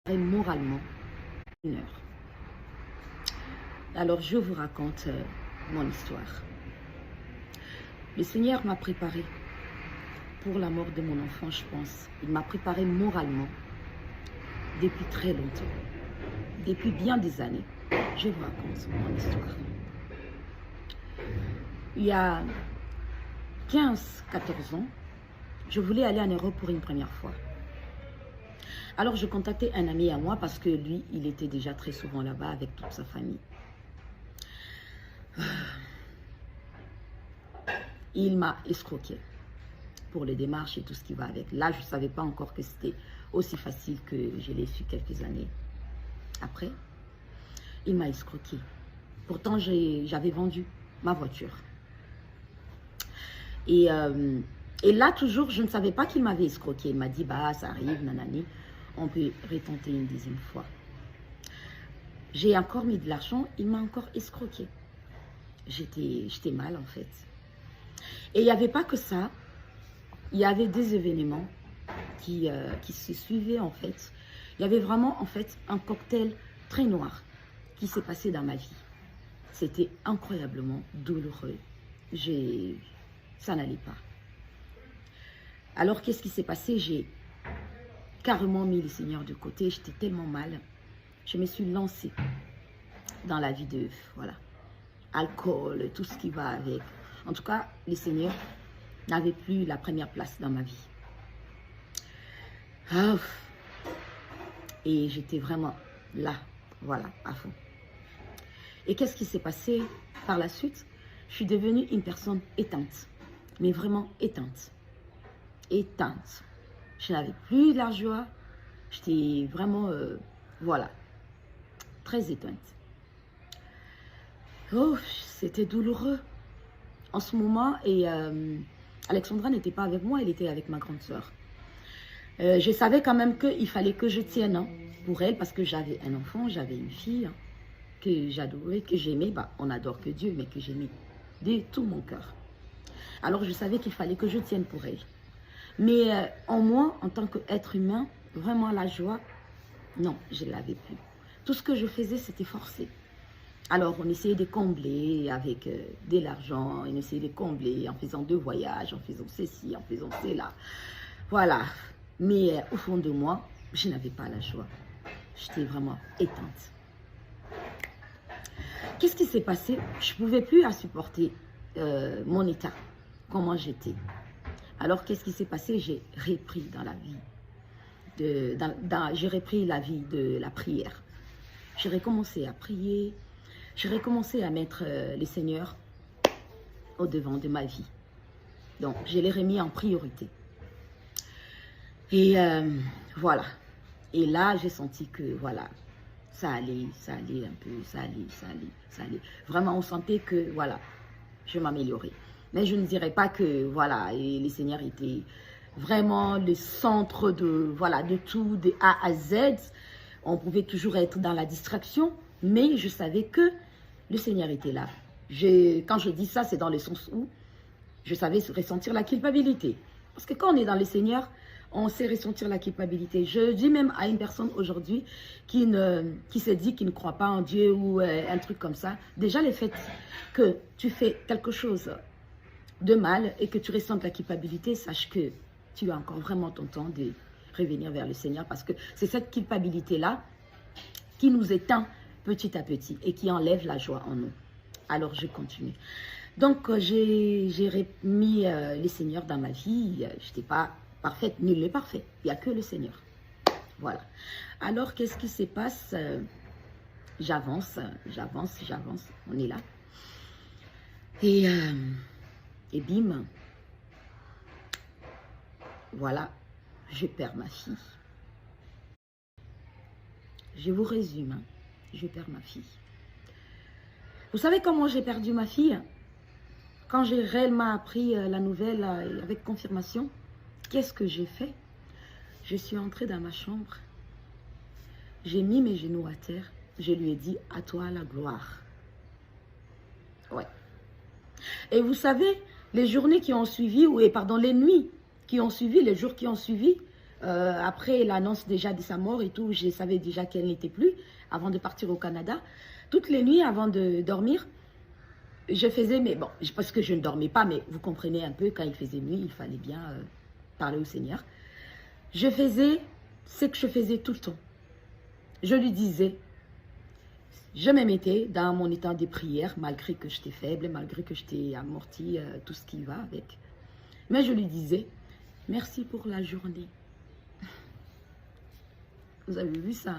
moralement 1 heure. Alors, je vous raconte mon histoire. Le Seigneur m'a préparé pour la mort de mon enfant, je pense. Il m'a préparé moralement depuis très longtemps, depuis bien des années. Je vous raconte mon histoire. Il y a 15-14 ans, je voulais aller en Europe pour une première fois. Alors, je contactais un ami à moi parce que lui, il était déjà très souvent là-bas avec toute sa famille. Il m'a escroqué pour les démarches et tout ce qui va avec. Là, je ne savais pas encore que c'était aussi facile que je l'ai su quelques années après. Il m'a escroqué. Pourtant, j'avais vendu ma voiture. Et là, toujours, je ne savais pas qu'il m'avait escroqué. Il m'a dit, bah, ça arrive, nanani, on peut retenter une deuxième fois. J'ai encore mis de l'argent, il m'a encore escroqué. J'étais mal, en fait. Et il n'y avait pas que ça. Il y avait des événements qui se suivaient, en fait. Il y avait vraiment, en fait, un cocktail très noir qui s'est passé dans ma vie. C'était incroyablement douloureux. Ça n'allait pas. Alors, qu'est-ce qui s'est passé? J'ai carrément mis le Seigneur de côté. J'étais tellement mal. Je me suis lancée dans la vie de, voilà, alcool, tout ce qui va avec. En tout cas, le Seigneur n'avait plus la première place dans ma vie. Ah, et j'étais vraiment là, voilà, à fond. Et qu'est-ce qui s'est passé par la suite? Je suis devenue une personne éteinte, mais vraiment éteinte. Éteinte. Je n'avais plus de la joie. J'étais vraiment, voilà, très éteinte. Oh, c'était douloureux. En ce moment, et Alexandra n'était pas avec moi, elle était avec ma grande sœur. Je savais quand même qu'il fallait que je tienne hein, pour elle, parce que j'avais un enfant, j'avais une fille hein, que j'adorais, que j'aimais. Bah, on n'adore que Dieu, mais que j'aimais de tout mon cœur. Alors, je savais qu'il fallait que je tienne pour elle. Mais en moi, en tant qu'être humain, vraiment la joie, non, je ne l'avais plus. Tout ce que je faisais, c'était forcé. Alors, on essayait de combler avec de l'argent, on essayait de combler en faisant 2 voyages, en faisant ceci, en faisant cela. Voilà. Mais au fond de moi, je n'avais pas la joie. J'étais vraiment éteinte. Qu'est-ce qui s'est passé? Je ne pouvais plus supporter mon état, comment j'étais. Alors, qu'est-ce qui s'est passé? J'ai repris dans la vie. J'ai repris la vie de la prière. J'ai recommencé à prier. J'ai recommencé à mettre les seigneurs au devant de ma vie. Donc, je les remis en priorité. Et voilà. Et là, j'ai senti que, voilà, ça allait un peu, ça allait. Vraiment, on sentait que, voilà, je m'améliorais. Mais je ne dirais pas que, voilà, et les seigneurs étaient vraiment le centre de, voilà, de tout, de A à Z. On pouvait toujours être dans la distraction, mais je savais que le Seigneur était là. Quand je dis ça, c'est dans le sens où je savais ressentir la culpabilité. Parce que quand on est dans le Seigneur, on sait ressentir la culpabilité. Je dis même à une personne aujourd'hui qui se dit qu'il ne croit pas en Dieu ou un truc comme ça. Déjà, le fait que tu fais quelque chose de mal et que tu ressentes la culpabilité, sache que tu as encore vraiment ton temps de revenir vers le Seigneur, parce que c'est cette culpabilité-là qui nous éteint petit à petit et qui enlève la joie en nous. Alors, je continue. Donc, j'ai remis les seigneurs dans ma vie. Je n'étais pas parfaite, nul n'est parfait. Il n'y a que le Seigneur. Voilà. Alors, qu'est-ce qui se passe? J'avance. On est là. Et bim, voilà, je perds ma fille. Je vous résume, hein. Je perds ma fille. Vous savez comment j'ai perdu ma fille? Quand j'ai réellement appris la nouvelle avec confirmation, qu'est-ce que j'ai fait? Je suis entrée dans ma chambre. J'ai mis mes genoux à terre. Je lui ai dit, à toi la gloire. Ouais. Et vous savez, les journées qui ont suivi, pardon, les nuits qui ont suivi, les jours qui ont suivi, après l'annonce déjà de sa mort et tout, je savais déjà qu'elle n'était plus avant de partir au Canada. Toutes les nuits avant de dormir, je faisais, mais bon, parce que je ne dormais pas, mais vous comprenez un peu, quand il faisait nuit, il fallait bien parler au Seigneur. Je faisais ce que je faisais tout le temps. Je lui disais, je me mettais dans mon état de prière, malgré que j'étais faible, malgré que j'étais amortie, tout ce qui va avec. Mais je lui disais, merci pour la journée. Vous avez vu ça?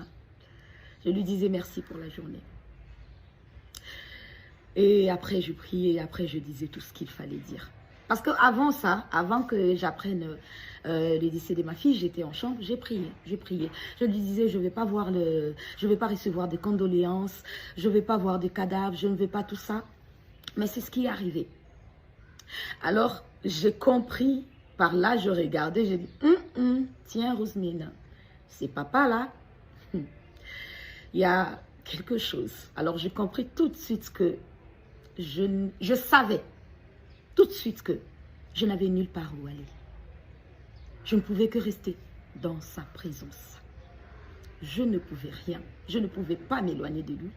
Je lui disais merci pour la journée. Et après, je priais, et après, je disais tout ce qu'il fallait dire. Parce qu'avant ça, avant que j'apprenne le décès de ma fille, j'étais en chambre, j'ai prié. Je lui disais, je ne vais pas recevoir des condoléances, je ne vais pas voir des cadavres, je ne vais pas tout ça. Mais c'est ce qui est arrivé. Alors, j'ai compris, par là, je regardais, j'ai dit, tiens, Rosemine, c'est papa là, il y a quelque chose. Alors, j'ai compris tout de suite que je savais tout de suite que je n'avais nulle part où aller. Je ne pouvais que rester dans sa présence. Je ne pouvais rien. Je ne pouvais pas m'éloigner de lui.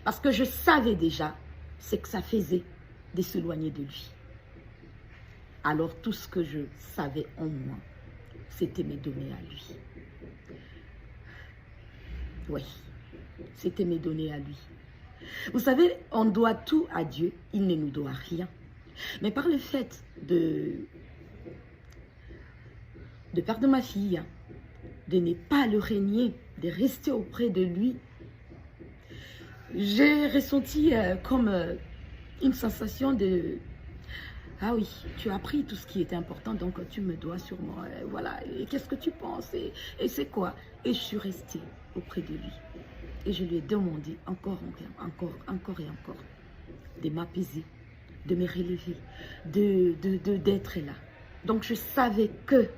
Parce que je savais déjà ce que ça faisait de s'éloigner de lui. Alors tout ce que je savais en moi, c'était me donner à lui. Oui, c'était me donner à lui. Vous savez, on doit tout à Dieu, il ne nous doit rien. Mais par le fait de perdre ma fille, de ne pas le régner, de rester auprès de lui, j'ai ressenti comme une sensation de... Ah oui, tu as pris tout ce qui était important, donc tu me dois sûrement, voilà, et qu'est-ce que tu penses, et c'est quoi? Et je suis restée auprès de lui. Et je lui ai demandé encore et encore, de m'apaiser, de me relever, d'être là. Donc je savais que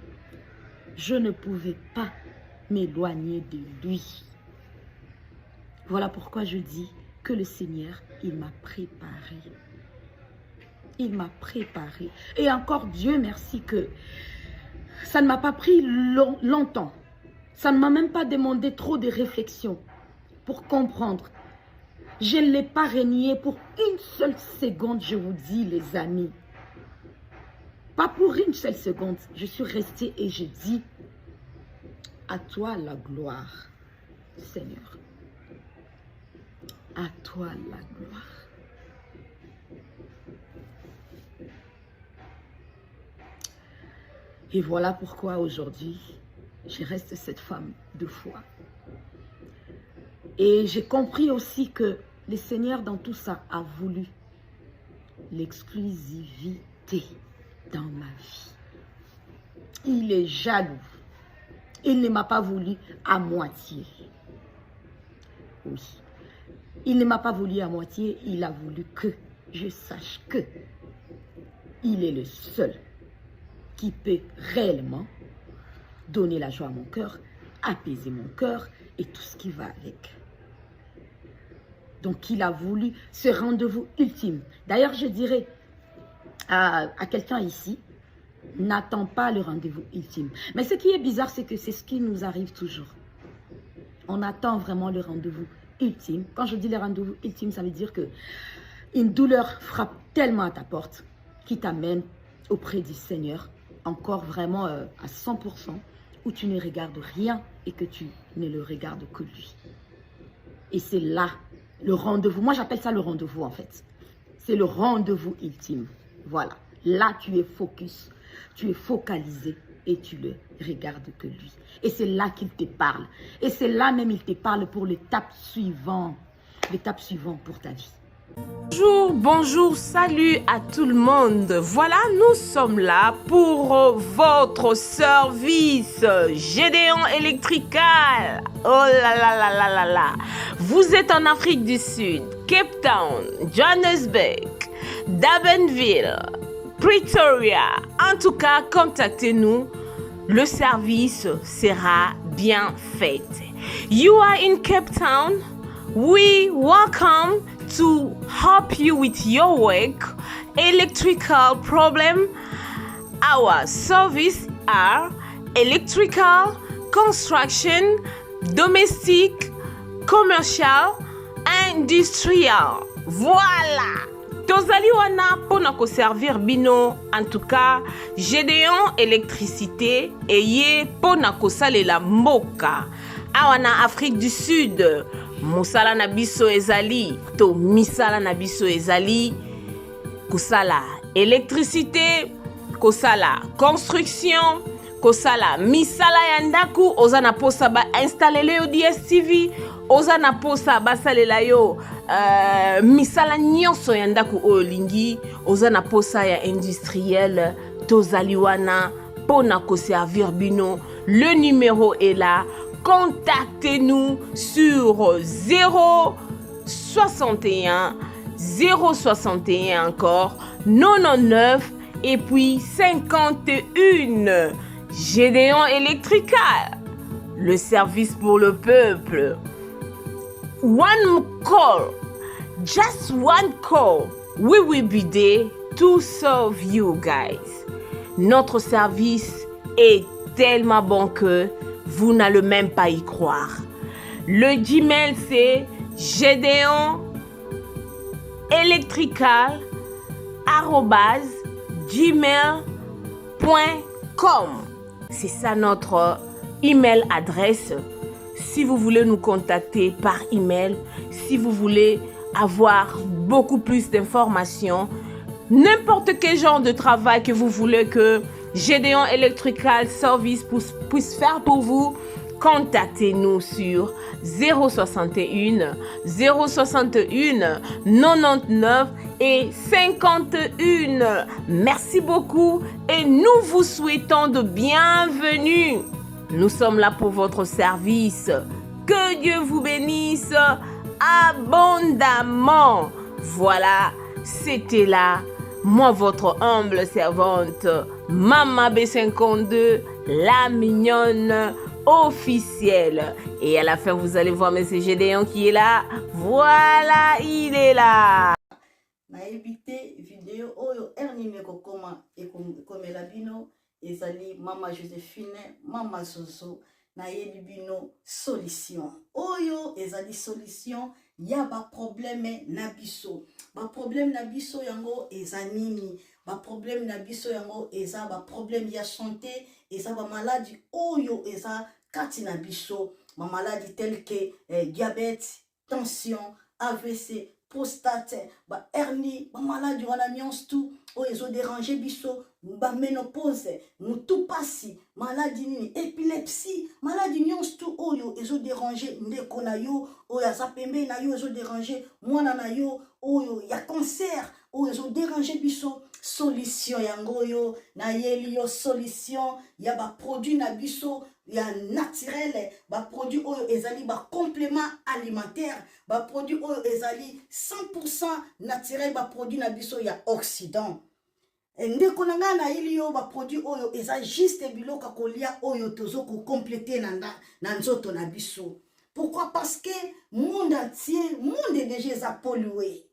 je ne pouvais pas m'éloigner de lui. Voilà pourquoi je dis que le Seigneur, il m'a préparé. Il m'a préparé. Et encore Dieu merci que ça ne m'a pas pris longtemps. Ça ne m'a même pas demandé trop de réflexion pour comprendre. Je ne l'ai pas renié pour une seule seconde, je vous dis les amis. Pas pour une seule seconde. Je suis restée et je dis à toi la gloire, Seigneur. À toi la gloire. Et voilà pourquoi aujourd'hui, je reste cette femme de foi. Et j'ai compris aussi que le Seigneur dans tout ça a voulu l'exclusivité dans ma vie. Il est jaloux. Il ne m'a pas voulu à moitié. Oui. Il ne m'a pas voulu à moitié. Il a voulu que je sache que il est le seul qui peut réellement donner la joie à mon cœur, apaiser mon cœur et tout ce qui va avec. Donc, il a voulu ce rendez-vous ultime. D'ailleurs, je dirais à quelqu'un ici, n'attends pas le rendez-vous ultime. Mais ce qui est bizarre, c'est que c'est ce qui nous arrive toujours. On attend vraiment le rendez-vous ultime. Quand je dis le rendez-vous ultime, ça veut dire que une douleur frappe tellement à ta porte qui t'amène auprès du Seigneur, encore vraiment à 100%, où tu ne regardes rien et que tu ne le regardes que lui. Et c'est là le rendez-vous. Moi, j'appelle ça le rendez-vous en fait. C'est le rendez-vous ultime. Voilà. Là, tu es focus, tu es focalisé et tu le regardes que lui. Et c'est là qu'il te parle. Et c'est là même il te parle pour l'étape suivante pour ta vie. Bonjour, salut à tout le monde. Voilà, nous sommes là pour votre service Gédéon Electrical. Oh là là là là là là. Vous êtes en Afrique du Sud, Cape Town, Johannesburg, Durbanville, Pretoria. En tout cas, contactez-nous. Le service sera bien fait. You are in Cape Town. We welcome to help you with your work, electrical problem. Our service are electrical, construction, domestique, commercial, industrial. Voilà. Tozali wana pona ko servir bino. En tout cas, Gédéon électricité eye pona ko salela mboka. Awana Afrique du Sud, mosala na biso ezali to misala na biso ezali kosala électricité, kosala construction, kosala misala ya ndaku, oza na posa ba installele yo DSTV, oza na posa basalela yo misala nyonso ya ndaku oyo lingi, oza na posa ya industriel, tozali wana pona ko servir bino. Le numéro est là. Contactez-nous sur 061 061 encore 99 et puis 51. Gédéon Électrical, le service pour le peuple. One call, just one call, we will be there to serve you guys. Notre service est tellement bon que vous n'allez même pas y croire. Le Gmail c'est gédéon-électrical@gmail.com. C'est ça notre email adresse. Si vous voulez nous contacter par email, si vous voulez avoir beaucoup plus d'informations, n'importe quel genre de travail que vous voulez que Gédéon Electrical Service puisse faire pour vous, contactez-nous sur 061 061 99 et 51. Merci beaucoup et nous vous souhaitons de bienvenue. Nous sommes là pour votre service. Que Dieu vous bénisse abondamment. Voilà, c'était là, moi votre humble servante, Mama B52, la mignonne officielle. Et à la fin, vous allez voir M. Gédéon qui est là. Voilà, il est là. Na évité vidéo oyo ernime ko koma et comme la bino ezali Mama Joséphine, Mama Zozo na yebi bino solution. Oyo ezali solution ya ba problème na biso. Ba problème na biso yango ezanini. Ba problème na biso yango eza ba problème ya santé, eza ba maladie oyo eza kati na biso, ma maladie telle que diabète, tension, AVC, prostate, ba hernie, ba maladie wana nyonso tout oyo ezo déranger biso, ba ménopause, mutu pasi, maladie nini, épilepsie, maladie nyonso tout oyo ezo déranger ndeko na yo, oyo aza pembe na yo ezo déranger mwana na yo, oyo ya cancer, oyo ezo déranger biso. Solution yango yo na yeli yo solution ya ba produit na biso ya naturel, ba produit oyo ezali ba complément alimentaire, ba produit oyo ezali 100% naturel, ba produit na biso ya Occident. Ndeko na nga na yeli yo ba produit oyo eza juste biloka kolia oyo tozo ko compléter na nzoto na biso. Pourquoi? Parce que monde entier, monde déjà pollué.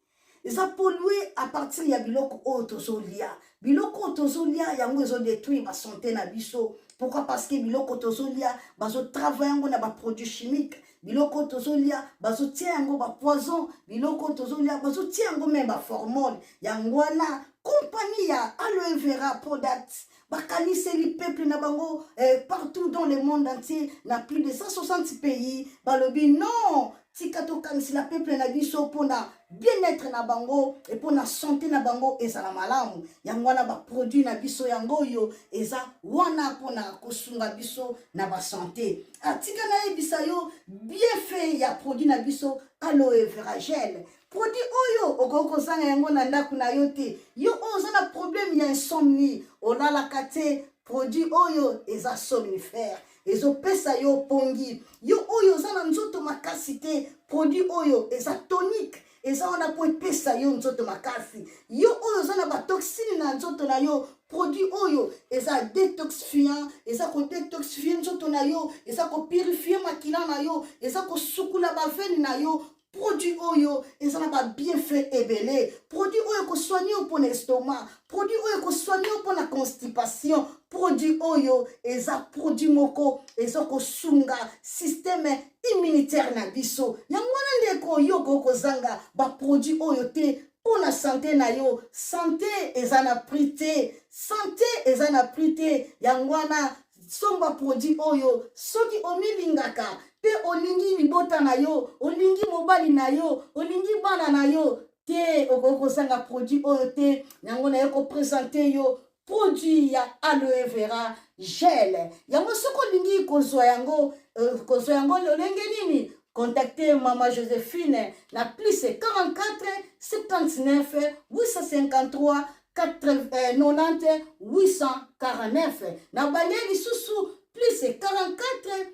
Ils ont pollué à partir de biloko otozolia. Biloko otozolia yango ezo détruire ba santé na biso. Pourquoi? Parce que biloko otozolia bazo travailler yango na ba produits chimiques. Biloko otozolia bazo tia yango ba poison. Biloko otozolia bazo tia yango même ba hormone. Yango na compagnie ya aloe vera products. Bakanise li peuple na bango partout dans le monde entier, na plus de 160 pays. Balobi non. Tikato kanisi la peuple na biso pona bien-être na bango et pona santé na bango eza la malamu. Yango wana ba produit na biso yango yo eza wana pona kosunga biso na ba santé. Atika na ebisa yo bien fait ya produit na biso aloe vera gel. Produit oyo okoko sanga yango na ndaku na yo te. Yo oza na problème ya insomnie, olala kate produit oyo eza somnifère. Ezo pesa yo pongi. Yo oyo za na nzoto makasi te. Produit oyo eza tonique. Eza wana po pesa yo nzoto makasi. Yo oyo za na ba toxine na nzoto na yo. Produit oyo eza détoxifiant. Eza ko détoxifier nzoto na yo. Eza ko purifier makila na yo. Eza ko sukula ba veine na yo. Produit oyo eza na ba bienfait ebele. Produit oyo ko soigner pour l'estomac. Produit oyo ko soigner pour la constipation. produit oyo eza produit moko eza kosunga système immunitaire na biso yango wana ndeko yo kozanga ba produit oyo te pour la santé na yo santé eza na prix te santé eza na prix te yango wana somba produit oyo soki omilingaka pe olingi libota na yo olingi mobali na yo olingi bana na yo te okozanga produit oyo te yango na yo ko présenter yo produit ya aloe vera gel yango soko lingi kozwa yango lolenge nini contactez Maman Joséphine na plus 44 79 853 90 849 na baleli susu plus 44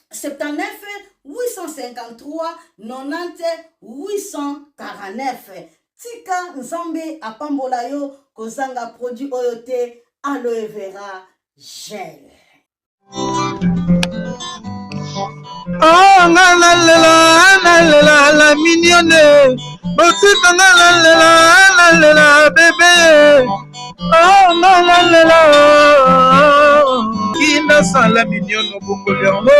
79 853 90 849 tika nzambe apambola yo kozanga produit oyo te aloe vera gel. Oh nalela la mignonne botika nalela bébé oh nalela kina sala mignonne bongolia mo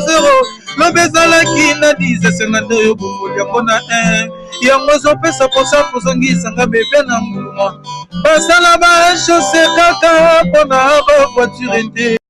zero lobezala kina 10 senando yo bongolia mona 1 yango zopesa posa kozongisa nga bébé na mbuma basala ba chaussée kaka pona ba voiture nte